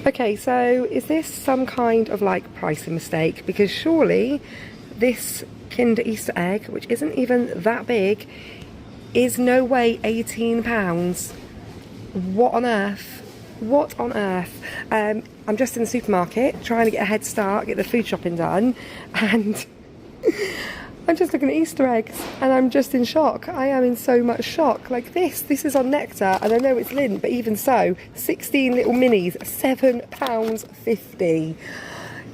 Okay, so is this some kind of like pricing mistake? Because surely this Kinder Easter egg, which isn't even that big, is no way £18. What on earth? What on earth? I'm just in the supermarket trying to get a head start, get the food shopping done, and I'm just looking at Easter eggs and I'm just in shock. I am in so much shock. Like this is on Nectar, and I know it's Lindt, but even so, 16 little minis, £7.50.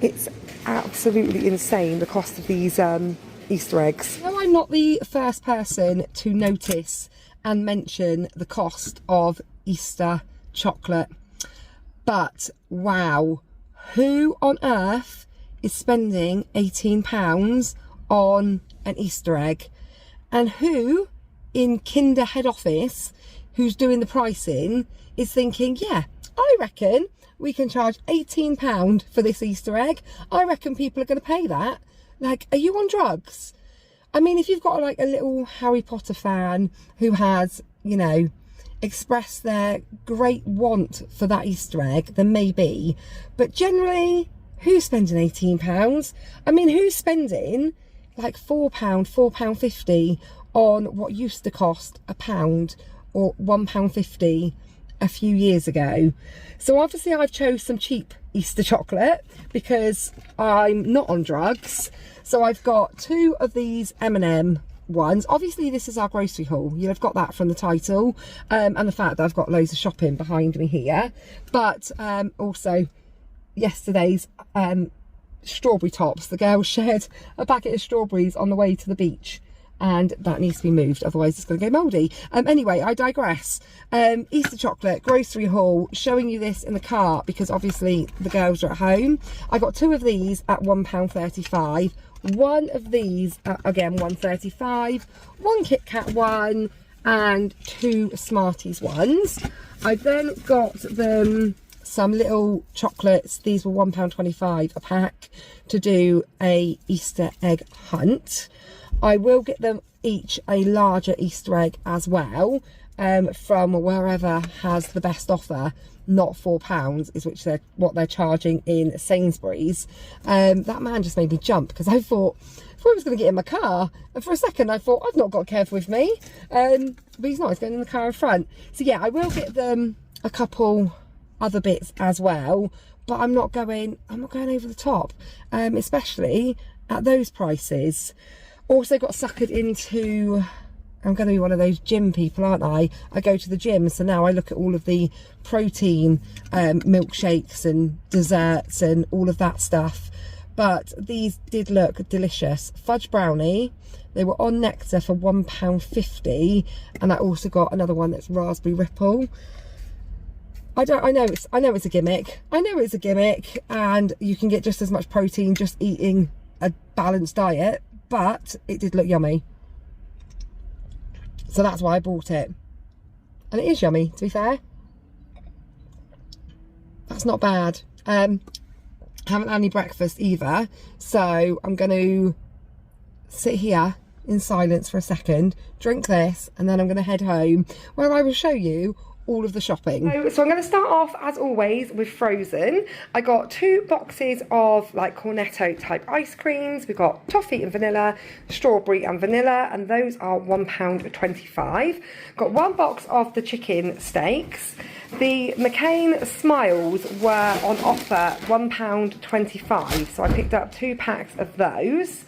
It's absolutely insane, the cost of these Easter eggs. No, I'm not the first person to notice and mention the cost of Easter chocolate, but wow, who on earth is spending £18 on an Easter egg? And who in Kinder head office who's doing the pricing is thinking, yeah, I reckon we can charge £18 for this Easter egg. I reckon people are going to pay that. Like, are you on drugs? I mean, if you've got like a little Harry Potter fan who has, you know, expressed their great want for that Easter egg, then maybe. But generally, who's spending £18? I mean, who's spending like £4, £4.50 on what used to cost £1 or £1.50 a few years ago? So obviously I've chose some cheap Easter chocolate because I'm not on drugs. So I've got 2 of these M&M ones. Obviously this is our grocery haul. You'll have got that from the title, and the fact that I've got loads of shopping behind me here. But also yesterday's strawberry tops. The girls shared a packet of strawberries on the way to the beach, and that needs to be moved, otherwise it's going to go mouldy. Anyway, I digress. Easter chocolate, grocery haul, showing you this in the car because obviously the girls are at home. I got 2 of these at £1.35, 1 of these at, again, £1.35, 1 Kit Kat one, and 2 Smarties ones. I then got them some little chocolates. These were £1.25 a pack to do a Easter egg hunt. I will get them each a larger Easter egg as well, from wherever has the best offer, not £4 is what they're charging in Sainsburys. That man just made me jump because I thought I was going to get in my car, and for a second I thought I've not got Kev with me, but he's not, he's going in the car in front. So yeah, I will get them a couple other bits as well, but I'm not going over the top, especially at those prices. Also got suckered into, I'm going to be one of those gym people, aren't I? I go to the gym, so now I look at all of the protein milkshakes and desserts and all of that stuff. But these did look delicious. Fudge brownie, they were on Nectar for £1.50, and I also got another one that's raspberry ripple. I know it's a gimmick. I know it's a gimmick, and you can get just as much protein just eating a balanced diet, but it did look yummy. So that's why I bought it. And it is yummy, to be fair. That's not bad. Haven't had any breakfast either, so I'm going to sit here in silence for a second, drink this, and then I'm going to head home, where I will show you all of the shopping. So I'm going to start off as always with frozen. I got 2 boxes of like cornetto type ice creams. We've got toffee and vanilla, strawberry and vanilla, and those are £1.25. Got 1 box of the chicken steaks. The McCain Smiles were on offer £1.25, so I picked up 2 packs of those.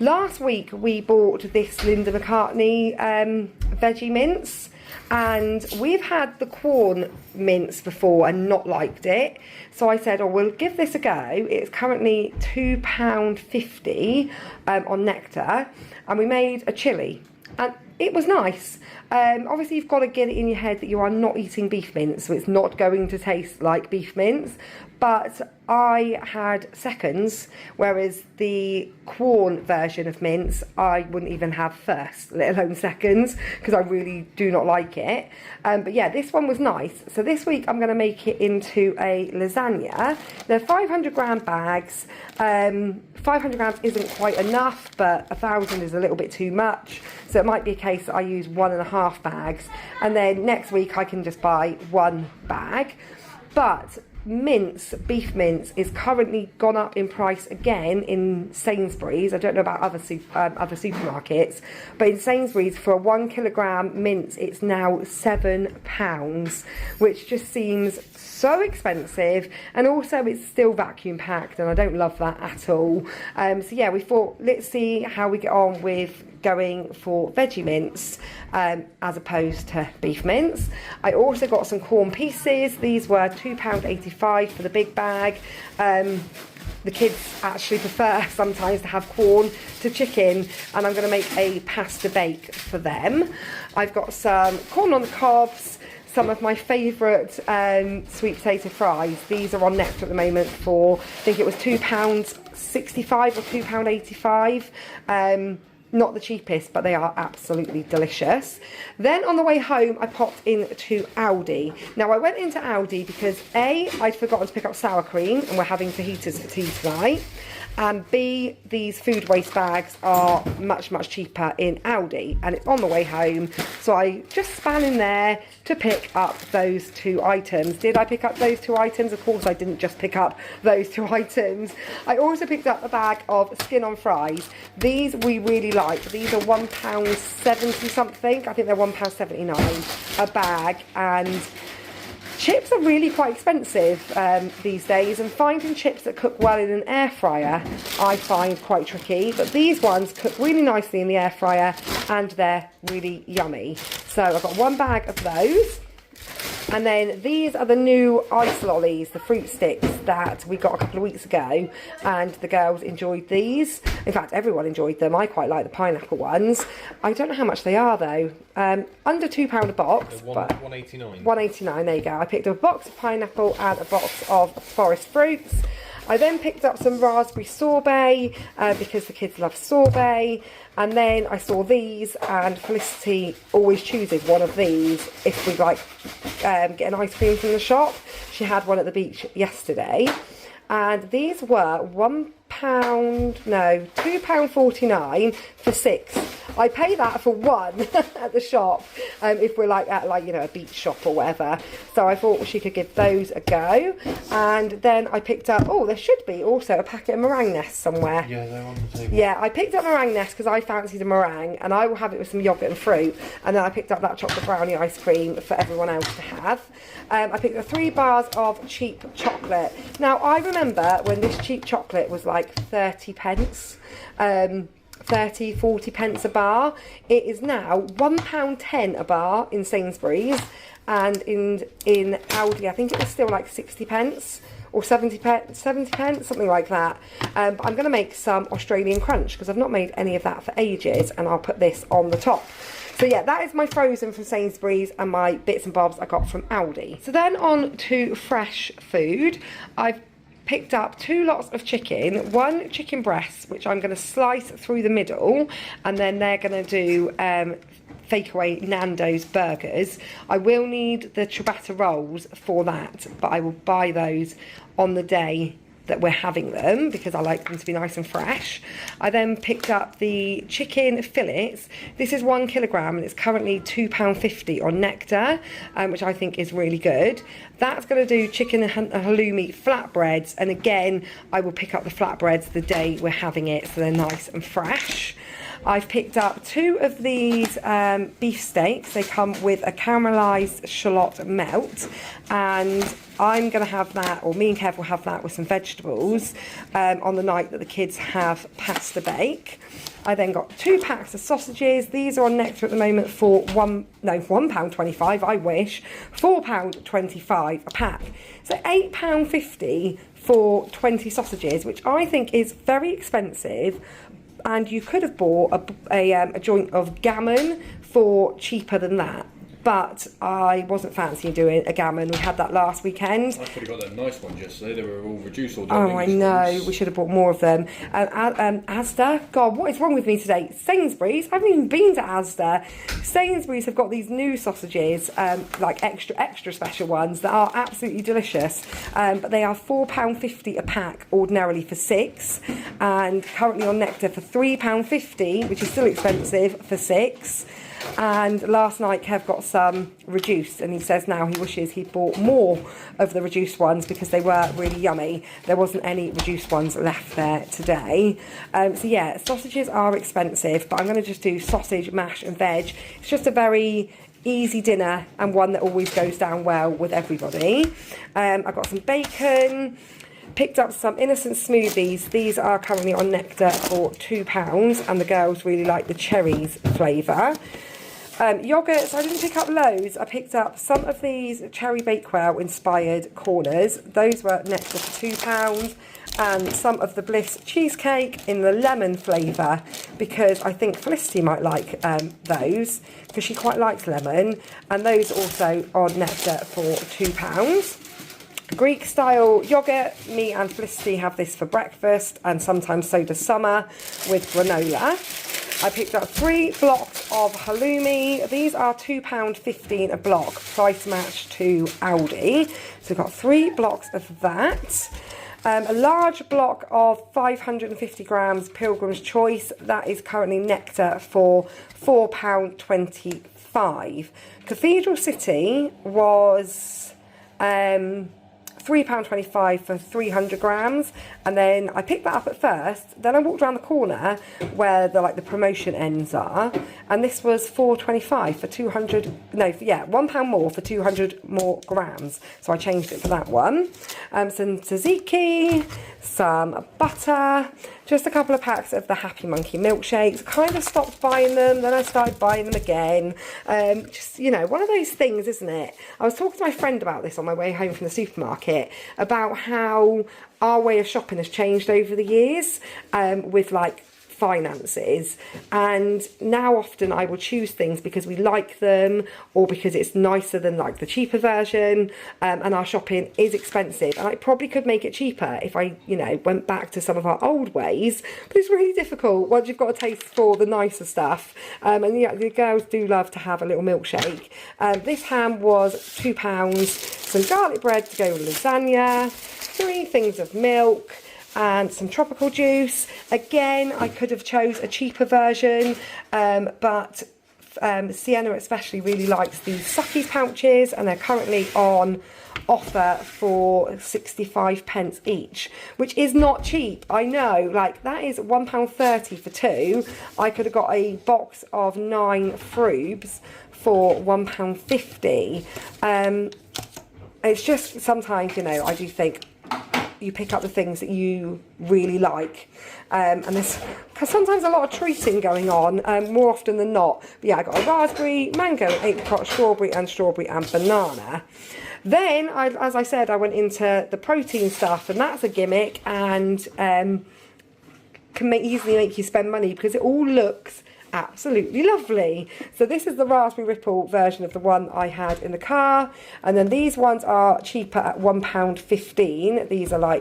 Last week we bought this Linda McCartney veggie mince, and we've had the corn mince before and not liked it, so I said, oh, we'll give this a go. It's currently £2.50 on Nectar, and we made a chilli, and it was nice. Obviously you've got to get it in your head that you are not eating beef mince, so it's not going to taste like beef mince, but I had seconds, whereas the Quorn version of mince I wouldn't even have first, let alone seconds, because I really do not like it. But yeah, this one was nice. So this week I'm going to make it into a lasagna. They're 500 gram bags. 500 grams isn't quite enough, but 1,000 is a little bit too much. So it might be a case that I use 1.5 bags, and then next week I can just buy 1 bag. But beef mince is currently gone up in price again in Sainsburys. I don't know about other supermarkets, but in Sainsburys for a 1 kilogram mince it's now £7, which just seems so expensive, and also it's still vacuum packed, and I don't love that at all. So yeah, we thought let's see how we get on with going for veggie mince as opposed to beef mince. I also got some corn pieces. These were £2.85 for the big bag. The kids actually prefer sometimes to have corn to chicken, and I'm going to make a pasta bake for them. I've got some corn on the cobs, some of my favourite sweet potato fries. These are on Nectar at the moment for, I think it was £2.65 or £2.85. Not the cheapest, but they are absolutely delicious. Then on the way home, I popped into Aldi. Now, I went into Aldi because A, I'd forgotten to pick up sour cream, and we're having fajitas for tea tonight. And B, these food waste bags are much, much cheaper in Aldi, and it's on the way home. So I just span in there to pick up those 2 items. Did I pick up those 2 items? Of course I didn't just pick up those 2 items. I also picked up a bag of skin-on fries. These we really like. These are £1.70 something. I think they're £1.79 a bag, and chips are really quite expensive these days, and finding chips that cook well in an air fryer I find quite tricky, but these ones cook really nicely in the air fryer and they're really yummy. So I've got 1 bag of those. And then these are the new ice lollies, the fruit sticks that we got a couple of weeks ago, and the girls enjoyed these. In fact, everyone enjoyed them. I quite like the pineapple ones. I don't know how much they are though. Under £2 a box. But £1.89. £1.89, there you go. I picked up a box of pineapple and a box of forest fruits. I then picked up some raspberry sorbet because the kids love sorbet. And then I saw these, and Felicity always chooses one of these if we like get an ice cream from the shop. She had one at the beach yesterday, and these were £2.49 for 6. I pay that for 1 at the shop if we're like at a beach shop or whatever. So I thought she could give those a go. And then I picked up, there should be also a packet of meringue nests somewhere. Yeah, they're on the table. Yeah, I picked up meringue nests because I fancied a meringue, and I will have it with some yoghurt and fruit. And then I picked up that chocolate brownie ice cream for everyone else to have. I picked up 3 bars of cheap chocolate. Now, I remember when this cheap chocolate was like 30 pence. 30, 40 pence a bar. It is now £1.10 a bar in Sainsburys, and in Aldi I think it was still like 60 pence or 70 pence, something like that. But I'm going to make some Australian crunch because I've not made any of that for ages, and I'll put this on the top. So yeah, that is my frozen from Sainsburys and my bits and bobs I got from Aldi. So then on to fresh food. I've picked up 2 lots of chicken, 1 chicken breast, which I'm going to slice through the middle, and then they're going to do fake away Nando's burgers. I will need the ciabatta rolls for that, but I will buy those on the day that we're having them because I like them to be nice and fresh. I then picked up the chicken fillets. This is 1 kilogram and it's currently £2.50 on Nectar, which I think is really good. That's going to do chicken and halloumi flatbreads, and again I will pick up the flatbreads the day we're having it so they're nice and fresh. I've picked up 2 of these beef steaks. They come with a caramelised shallot melt, and I'm going to have that, or me and Kev will have that with some vegetables on the night that the kids have pasta bake. I then got 2 packs of sausages. These are on Nectar at the moment for £1.25, I wish, £4.25 a pack. So £8.50 for 20 sausages, which I think is very expensive. And you could have bought a joint of gammon for cheaper than that. But I wasn't fancying doing a gammon. We had that last weekend. I could have got that nice one yesterday. They were all reduced. All I know. We should have bought more of them. Asda. God, what is wrong with me today? Sainsburys. I haven't even been to Asda. Sainsburys have got these new sausages, like extra special ones that are absolutely delicious. But they are £4.50 a pack, ordinarily for 6, and currently on Nectar for £3.50, which is still expensive for 6. And last night Kev got some reduced, and he says now he wishes he'd bought more of the reduced ones because they were really yummy. There wasn't any reduced ones left there today. So yeah, sausages are expensive, but I'm going to just do sausage, mash and veg. It's just a very easy dinner and one that always goes down well with everybody. I've got some bacon. Picked up some innocent smoothies. These are currently on Nectar for £2, and the girls really like the cherries flavour. Yogurts, I didn't pick up loads. I picked up some of these Cherry Bakewell inspired corners. Those were Nectar for £2. And some of the Bliss cheesecake in the lemon flavour, because I think Felicity might like those, because she quite likes lemon. And those also on Nectar for £2. Greek style yogurt, me and Felicity have this for breakfast, and sometimes so does Summer with granola. I picked up 3 blocks of halloumi. These are £2.15 a block, price match to Aldi. So we've got 3 blocks of that. A large block of 550 grams Pilgrim's Choice. That is currently Nectar for £4.25. Cathedral City was £3.25 for 300 grams, and then I picked that up at first. Then I walked around the corner where the promotion ends are, and this was £4.25 for 200. No, yeah, £1 more for 200 more grams. So I changed it for that one. Some tzatziki, some butter, just a couple of packs of the Happy Monkey milkshakes. Kind of stopped buying them, then I started buying them again. Just, you know, one of those things, isn't it? I was talking to my friend about this on my way home from the supermarket, about how our way of shopping has changed over the years with finances, and now often I will choose things because we like them or because it's nicer than the cheaper version, and our shopping is expensive, and I probably could make it cheaper if I went back to some of our old ways, but it's really difficult once you've got a taste for the nicer stuff. And yeah, the girls do love to have a little milkshake. This ham was £2, some garlic bread to go with lasagna, 3 things of milk, and some tropical juice. Again, I could have chose a cheaper version, but Sienna especially really likes these Suckies pouches, and they're currently on offer for 65p each, which is not cheap. I know, that is £1.30 for 2. I could have got a box of 9 Frubes for £1.50. It's just sometimes, I do think you pick up the things that you really like, and there's sometimes a lot of treating going on, more often than not. But yeah, I got a raspberry, mango, apricot, strawberry and banana. Then, as I said, I went into the protein stuff, and that's a gimmick, and can easily make you spend money because it all looks absolutely lovely. So this is the Raspberry Ripple version of the one I had in the car, and then these ones are cheaper at £1.15. These are I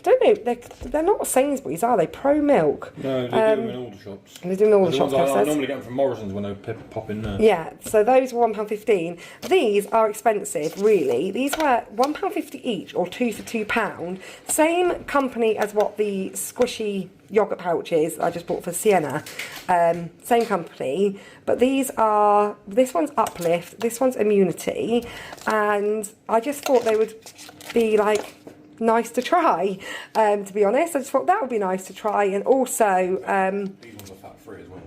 don't know, they're not Sainsburys, are they? Pro Milk. No, they do them in all the shops. They do them in all the shops. I normally get them from Morrison's when they pop in there. Yeah, so those were £1.15. These are expensive, really. These were £1.50 each, or 2 for £2. Same company as what the squishy yogurt pouches I just bought for Sienna. Same company, but this one's Uplift, this one's Immunity, and I just thought they would be nice to try, to be honest. I just thought that would be nice to try, and also these ones are fat free as well.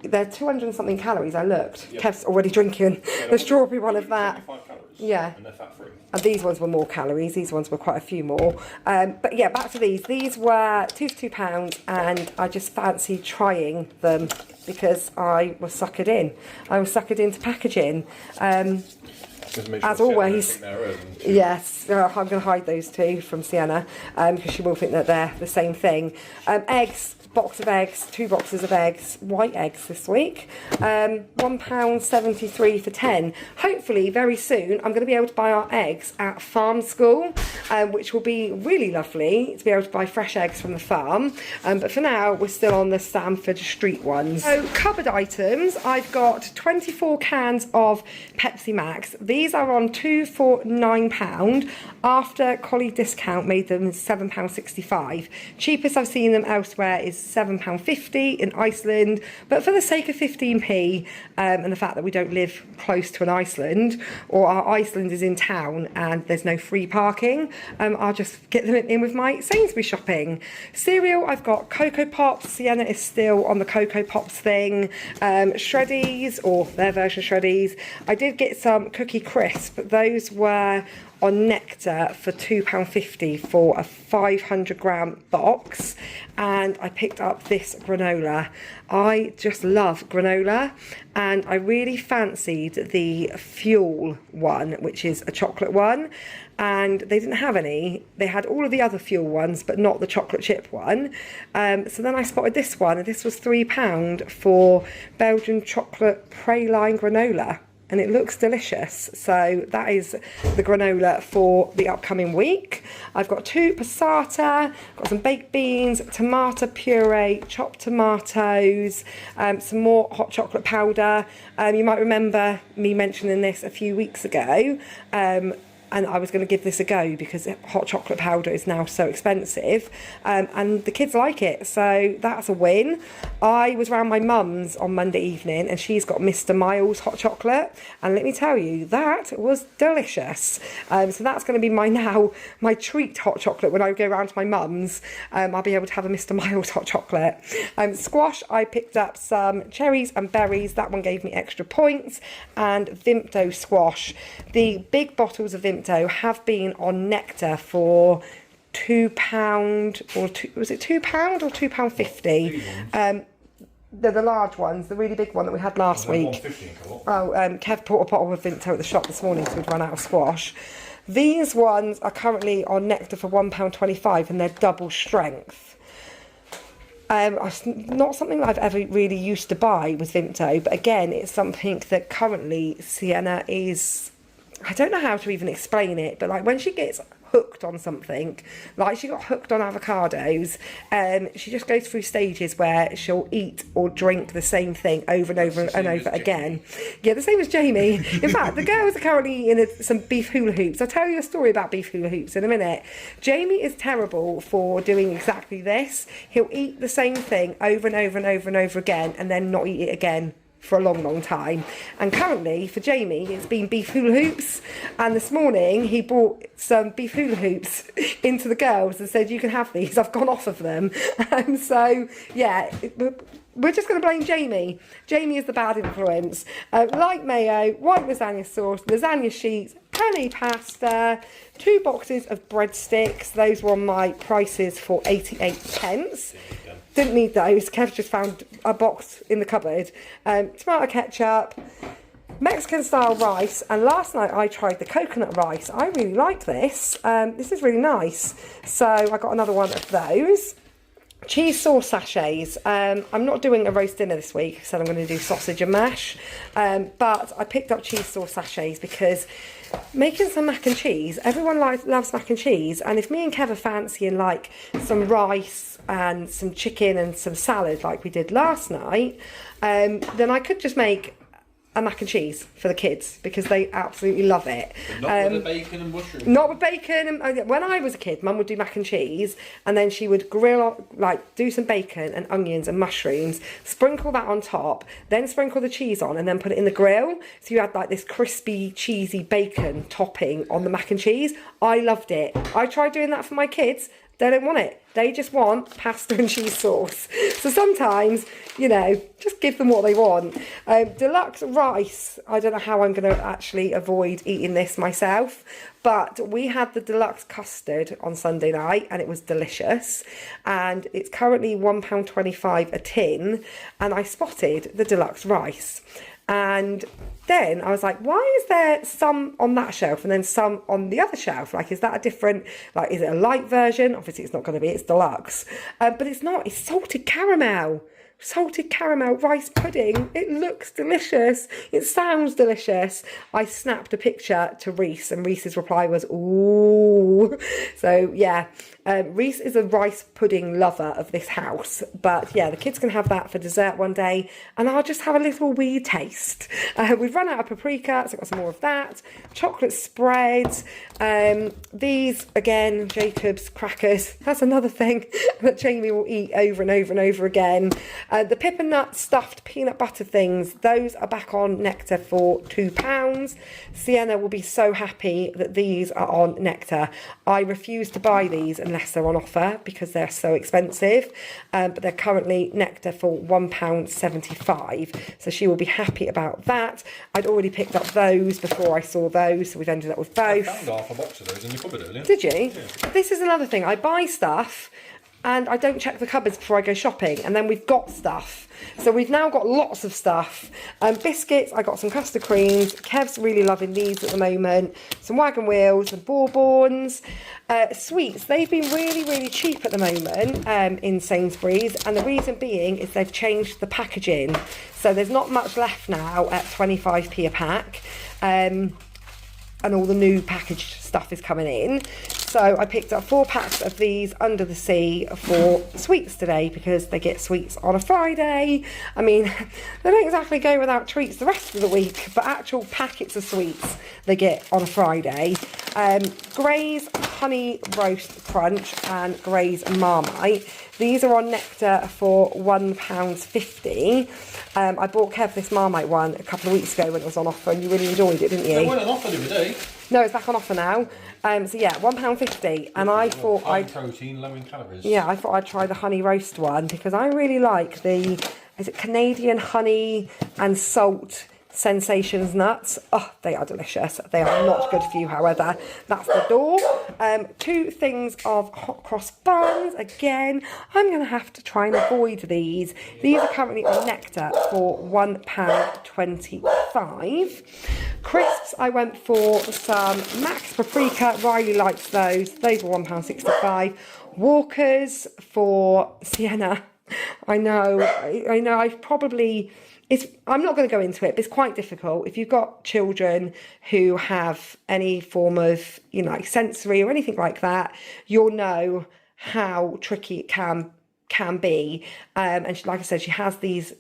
They're 200 and something calories. I looked. Yep. Kev's already drinking the strawberry one of that. 25 calories. Yeah. And they're fat free. And these ones were more calories. These ones were quite a few more. But yeah, back to these. These were £2 for £2, and I just fancied trying them because I was suckered in. I was suckered into packaging. As always, yes, I'm going to hide those two from Sienna because she will think that they're the same thing. Eggs, box of eggs, 2 boxes of eggs, white eggs this week, £1.73 for 10. Hopefully very soon I'm going to be able to buy our eggs at farm school, which will be really lovely to be able to buy fresh eggs from the farm, but for now we're still on the Stamford Street ones. So cupboard items, I've got 24 cans of Pepsi Max. these are on 2 for £9. After colleague discount made them £7.65. Cheapest I've seen them elsewhere is £7.50 in Iceland, but for the sake of 15p and the fact that we don't live close to an Iceland, or our Iceland is in town and there's no free parking, I'll just get them in with my Sainsbury's shopping. Cereal, I've got Cocoa Pops. Sienna is still on the Cocoa Pops thing. Shreddies, or their version of Shreddies. I did get some Cookie Crisp. Those were on Nectar for £2.50 for a 500 gram box, and I picked up this granola. I just love granola, and I really fancied the Fuel one, which is a chocolate one, and they didn't have any. They had all of the other Fuel ones, but not the chocolate chip one. So then I spotted this one, and this was £3 for Belgian chocolate praline granola. And it looks delicious. So that is the granola for the upcoming week. I've got 2 passata, got some baked beans, tomato puree, chopped tomatoes, some more hot chocolate powder. You might remember me mentioning this a few weeks ago. And I was going to give this a go because hot chocolate powder is now so expensive, and the kids like it, so that's a win. I was round my mum's on Monday evening, and she's got Mr. Miles hot chocolate, and let me tell you, that was delicious. So that's going to be my treat hot chocolate when I go round to my mum's. I'll be able to have a Mr. Miles hot chocolate. Squash, I picked up some cherries and berries. That one gave me extra points. And Vimto squash. The big bottles of Vimto have been on Nectar for £2 or was it £2 or £2.50? They're the large ones, the really big one that we had last week. Kev bought a bottle of Vimto at the shop this morning, so we'd run out of squash. These ones are currently on Nectar for £1.25, and they're double strength. Not something that I've ever really used to buy with Vimto, but again, it's something that currently Sienna is, I don't know how to even explain it, but like when she gets hooked on something, like she got hooked on avocados, she just goes through stages where she'll eat or drink the same thing over and over and over again. Yeah, the same as Jamie. In fact, the girls are currently eating some beef hula hoops. I'll tell you a story about beef hula hoops in a minute. Jamie is terrible for doing exactly this. He'll eat the same thing over and over and over and over again, and then not eat it again for a long time. And currently for Jamie it's been beef hula hoops, and this morning he brought some beef hula hoops into the girls and said, you can have these, I've gone off of them. So yeah, we're just going to blame Jamie. Jamie is the bad influence. Light mayo, white lasagna sauce, lasagna sheets, penne pasta, 2 boxes of breadsticks. Those were on my prices for 88p. Didn't need those. Kev just found a box in the cupboard. Tomato ketchup, Mexican style rice, and last night I tried the coconut rice. I really like this. This is really nice. So I got another one of those. Cheese sauce sachets. I'm not doing a roast dinner this week, so I'm going to do sausage and mash. But I picked up cheese sauce sachets because making some mac and cheese, everyone loves mac and cheese, and if me and Kev are fancying like some rice and some chicken and some salad like we did last night, then I could just make a mac and cheese for the kids because they absolutely love it. But not with the bacon and mushrooms. Not with bacon. When I was a kid, Mum would do mac and cheese, and then she would grill, like do some bacon and onions and mushrooms, sprinkle that on top, then sprinkle the cheese on, and then put it in the grill. So you had like this crispy, cheesy bacon topping on the mac and cheese. I loved it. I tried doing that for my kids. They don't want it. They just want pasta and cheese sauce. So sometimes, you know, just give them what they want. Deluxe rice. I don't know how I'm going to actually avoid eating this myself. But we had the deluxe custard on Sunday night, and it was delicious. And it's currently £1.25 a tin. And I spotted the deluxe rice. And then I was like, why is there some on that shelf and then some on the other shelf? Like, is that a different, like, is it a light version? Obviously it's not going to be, it's deluxe. But it's not, it's salted caramel. salted caramel rice pudding. It looks delicious. It sounds delicious. I snapped a picture to Reese, and Reese's reply was, ooh. So yeah, Reese is a rice pudding lover of this house. But yeah, the kids can have that for dessert one day, and I'll just have a little wee taste. We've run out of paprika, so I've got some more of that. Chocolate spread. These, again, Jacob's crackers. That's another thing that Jamie will eat over and over and over again. The pip and nut stuffed peanut butter things, those are back on Nectar for £2. Sienna will be so happy that these are on Nectar. I refuse to buy these unless they're on offer because they're so expensive, but they're currently Nectar for £1.75, so she will be happy about that. I'd already picked up those before I saw those, so we've ended up with both. I found half a box of those in the cupboard earlier. Did you? Yeah. This is another thing. I buy stuff and I don't check the cupboards before I go shopping, and then we've got stuff. So we've now got lots of stuff. Biscuits, I got some custard creams. Kev's really loving these at the moment. Some wagon wheels and bourbons. Sweets, they've been really, really cheap at the moment in Sainsburys, and the reason being is they've changed the packaging. So there's not much left now at 25p a pack. And all the new packaged stuff is coming in. So I picked up 4 packs of these Under the Sea for sweets today because they get sweets on a Friday. I mean, they don't exactly go without treats the rest of the week, but actual packets of sweets they get on a Friday. Gray's Honey Roast Crunch and Gray's Marmite. These are on Nectar for £1.50. I bought Kev this Marmite one a couple of weeks ago when it was on offer, and you really enjoyed it, didn't you? It went on offer the other day. No, it's back on offer now. So yeah, £1.50, and I thought high protein, low in calories. Yeah, I thought I'd try the honey roast one because I really like the, is it Canadian honey and salt Sensations nuts. Oh, they are delicious. They are not good for you, however. That's the door. 2 things of hot cross buns. Again, I'm going to have to try and avoid these. These are currently on Nectar for £1.25. Crisps, I went for some Max Paprika. Riley likes those. Those were £1.65. Walkers for Sienna. I know, I've probably... I'm not going to go into it, but it's quite difficult. If you've got children who have any form of, like sensory or anything like that, you'll know how tricky it can be. And like I said, she has these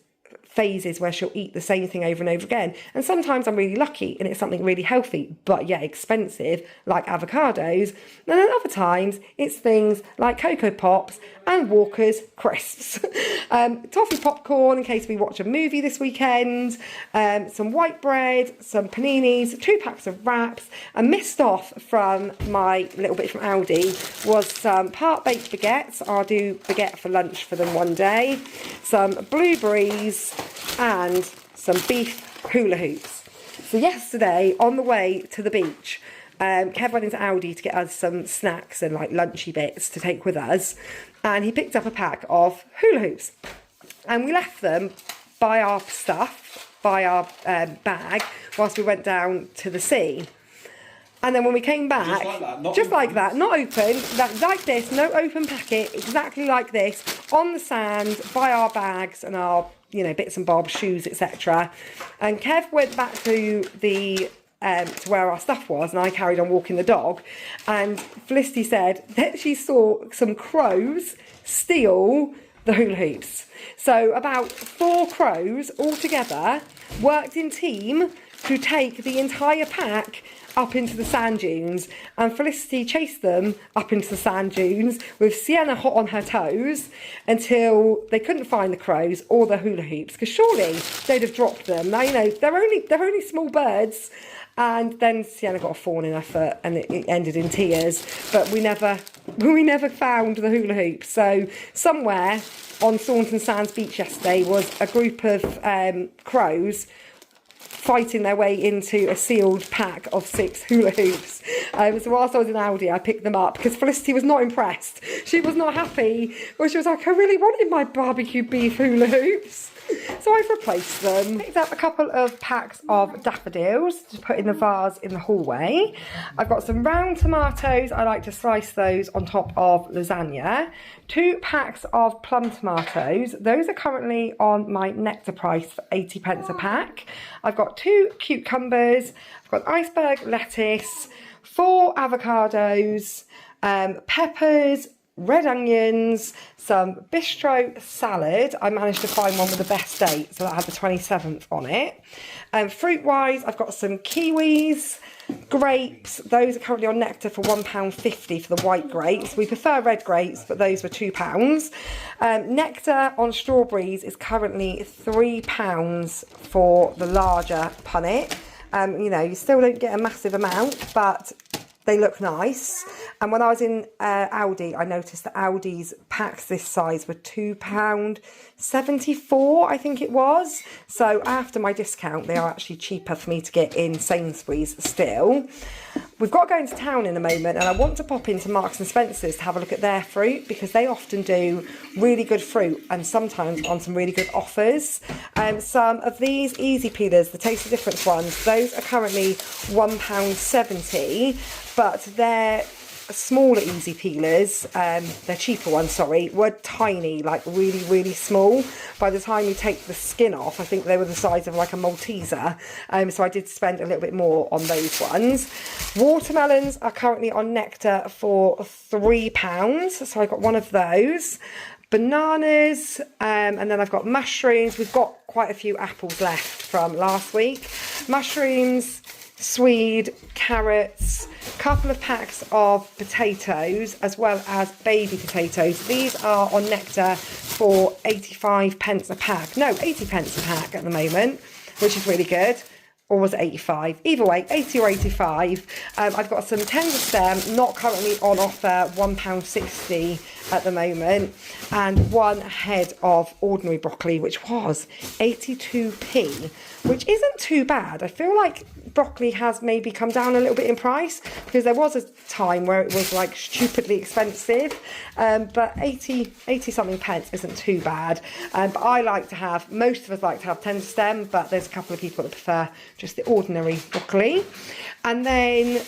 phases where she'll eat the same thing over and over again. And sometimes I'm really lucky and it's something really healthy, but yeah, expensive, like avocados. And then other times it's things like Cocoa Pops and Walker's crisps. Toffee popcorn in case we watch a movie this weekend, some white bread, some paninis, 2 packs of wraps, and missed off from my little bit from Aldi was some part-baked baguettes. I'll do baguette for lunch for them one day, some blueberries and some beef hula hoops. So yesterday on the way to the beach, Kev went into Aldi to get us some snacks and like lunchy bits to take with us, and he picked up a pack of hula hoops, and we left them by our stuff, by our bag, whilst we went down to the sea. And then when we came back, just like that, not open, like this, no open packet, exactly like this, on the sand, by our bags and our, bits and bobs, shoes, etc. And Kev went back to the to where our stuff was, and I carried on walking the dog. And Felicity said that she saw some crows steal the hula hoops. So about 4 crows all together worked in team to take the entire pack up into the sand dunes, and Felicity chased them up into the sand dunes with Sienna hot on her toes until they couldn't find the crows or the hula hoops, because surely they'd have dropped them. Now, they're only small birds. And then Sienna got a thorn in her foot and it ended in tears, but we never found the hula hoop. So somewhere on Saunton Sands beach yesterday was a group of crows fighting their way into a sealed pack of 6 hula hoops. So whilst I was in Aldi, I picked them up because Felicity was not impressed. She was not happy. Well, she was like, I really wanted my barbecue beef hula hoops. So I've replaced them. Picked up a couple of packs of daffodils to put in the vase in the hallway. I've got some round tomatoes. I like to slice those on top of lasagna. 2 packs of plum tomatoes. Those are currently on my Nectar price for 80p a pack. I've got 2 cucumbers. I've got iceberg lettuce, 4 avocados, peppers, red onions, some bistro salad. I managed to find one with the best date, so that had the 27th on it. Fruit-wise, I've got some kiwis, grapes. Those are currently on Nectar for £1.50 for the white grapes. We prefer red grapes, but those were £2. Nectar on strawberries is currently £3 for the larger punnet. You know, you still don't get a massive amount, but they look nice. And when I was in Aldi, I noticed that Aldi's packs this size were £2.74, I think it was. So after my discount, they are actually cheaper for me to get in Sainsburys still. We've got to go into town in a moment, and I want to pop into Marks and Spencer's to have a look at their fruit, because they often do really good fruit and sometimes on some really good offers. Some of these easy peelers, the Taste of Difference ones, those are currently £1.70, but they're smaller easy peelers, they're cheaper ones, sorry, were tiny, like really, really small. By the time you take the skin off, I think they were the size of like a Malteser. So I did spend a little bit more on those ones. Watermelons are currently on Nectar for £3, so I got one of those. Bananas, and then I've got mushrooms. We've got quite a few apples left from last week. Mushrooms, swede, carrots, couple of packs of potatoes, as well as baby potatoes. These are on Nectar for 85p a pack. No, 80p a pack at the moment, which is really good. Or was it 85? Either way, 80 or 85. I've got some tender stem, not currently on offer, £1.60 at the moment. And 1 head of ordinary broccoli, which was 82p, which isn't too bad. I feel like broccoli has maybe come down a little bit in price, because there was a time where it was like stupidly expensive, but 80 something pence isn't too bad. But I like to have, most of us like to have tender stem, but there's a couple of people that prefer just the ordinary broccoli. And then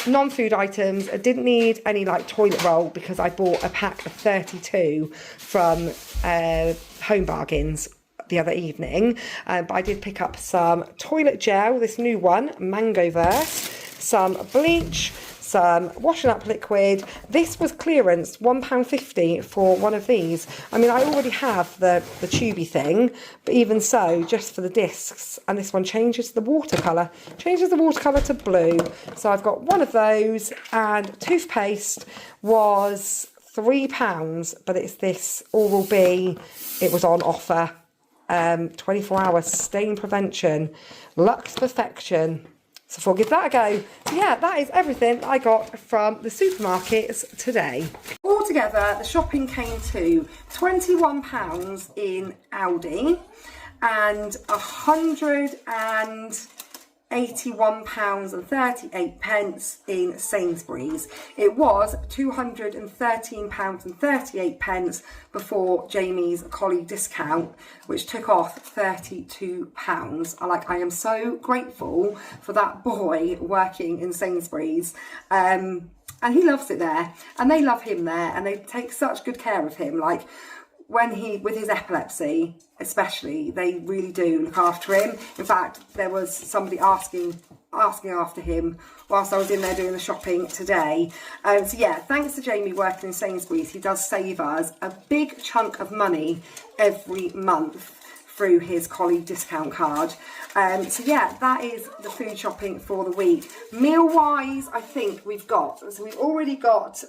non-food items, I didn't need any like toilet roll, because I bought a pack of 32 from Home Bargains the other evening, but I did pick up some toilet gel, this new one, Mangoverse, some bleach, some washing up liquid. This was clearance, £1.50 for one of these. I mean, I already have the tubey thing, but even so, just for the discs, and this one changes the watercolour to blue. So I've got one of those, and toothpaste was £3, but it's this Oral-B, it was on offer. 24-hour stain prevention, Luxe Perfection. So I'll give that a go. So yeah, that is everything I got from the supermarkets today. Altogether, the shopping came to £21 in Aldi and £181.38 in Sainsburys. It was £213.38 before Jamie's colleague discount, which took off £32. I am so grateful for that boy working in Sainsburys. And he loves it there, and they love him there, and they take such good care of him. Like, when with his epilepsy especially, they really do look after him. In fact, there was somebody asking after him whilst I was in there doing the shopping today. So yeah, thanks to Jamie working in Sainsbury's, he does save us a big chunk of money every month through his colleague discount card. So yeah, that is the food shopping for the week. Meal wise, I think we've already got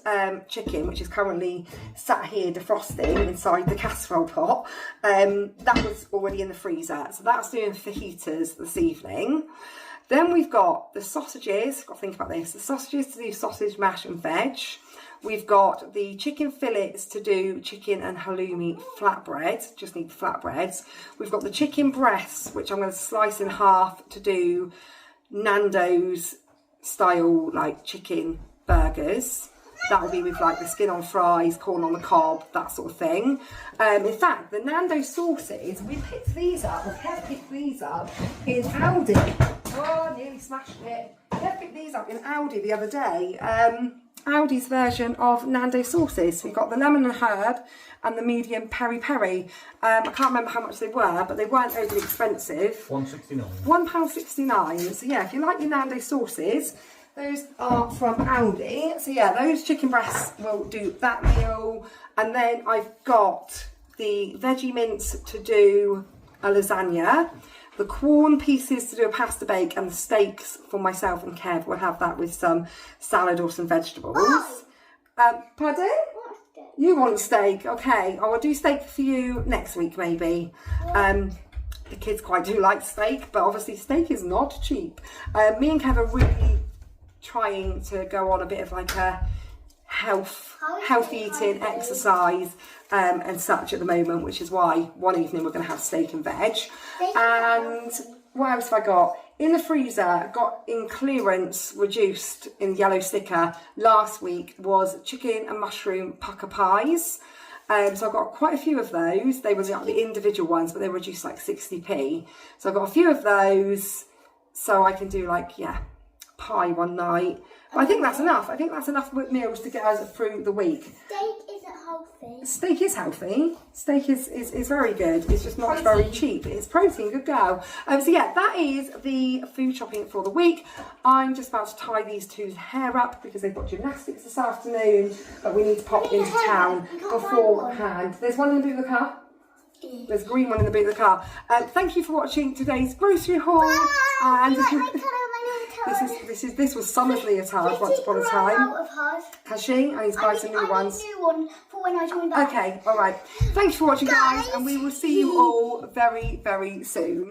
chicken, which is currently sat here defrosting inside the casserole pot. That was already in the freezer, so that's doing fajitas this evening. Then we've got the sausages, got to think about this, the sausages to do sausage, mash and veg. We've got the chicken fillets to do chicken and halloumi flatbread, just need the flatbreads. We've got the chicken breasts, which I'm going to slice in half to do Nando's style, like chicken burgers. that'll be with like the skin on fries, corn on the cob, that sort of thing. In fact, the Nando sauces, we picked these up, picked these up in Aldi. Oh, I nearly smashed it. I picked these up in Aldi the other day. Aldi's version of Nando sauces. We've got the lemon and herb and the medium peri-peri. I can't remember how much they were, but they weren't overly expensive. £1.69. £1.69. So yeah, if you like your Nando sauces, those are from Aldi. So yeah, those chicken breasts will do that meal. And then I've got the veggie mince to do a lasagna, the corn pieces to do a pasta bake, and the steaks for myself and Kev. We'll have that with some salad or some vegetables. Pardon? You want steak? Okay, I will do steak for you next week maybe. The kids quite do like steak, but obviously steak is not cheap. Me and Kev are really trying to go on a bit of like a healthy eating exercise and such at the moment, which is why one evening we're going to have steak and veg. And what else have I got? In the freezer, got in clearance, reduced in yellow sticker last week, was chicken and mushroom pucker pies. So I've got quite a few of those. They were like the individual ones, but they were reduced like 60p. So I've got a few of those, so I can do like, yeah, pie one night. But I think that's enough. I think that's enough meals to get us through the week. Steak isn't healthy. Steak is healthy. Steak is very good. It's just not very cheap. It's protein, good go. So yeah, that is the food shopping for the week. I'm just about to tie these two's hair up because they've got gymnastics this afternoon, but we need to pop into town beforehand. There's one in the boot of the car. There's a green one in the boot of the car. Thank you for watching today's grocery haul. And this was Summer's leotard once upon a time. Has she? I need to buy some new ones. I need a new one for when I join back. Okay, all right. Thanks for watching, guys, and we will see you all very, very soon.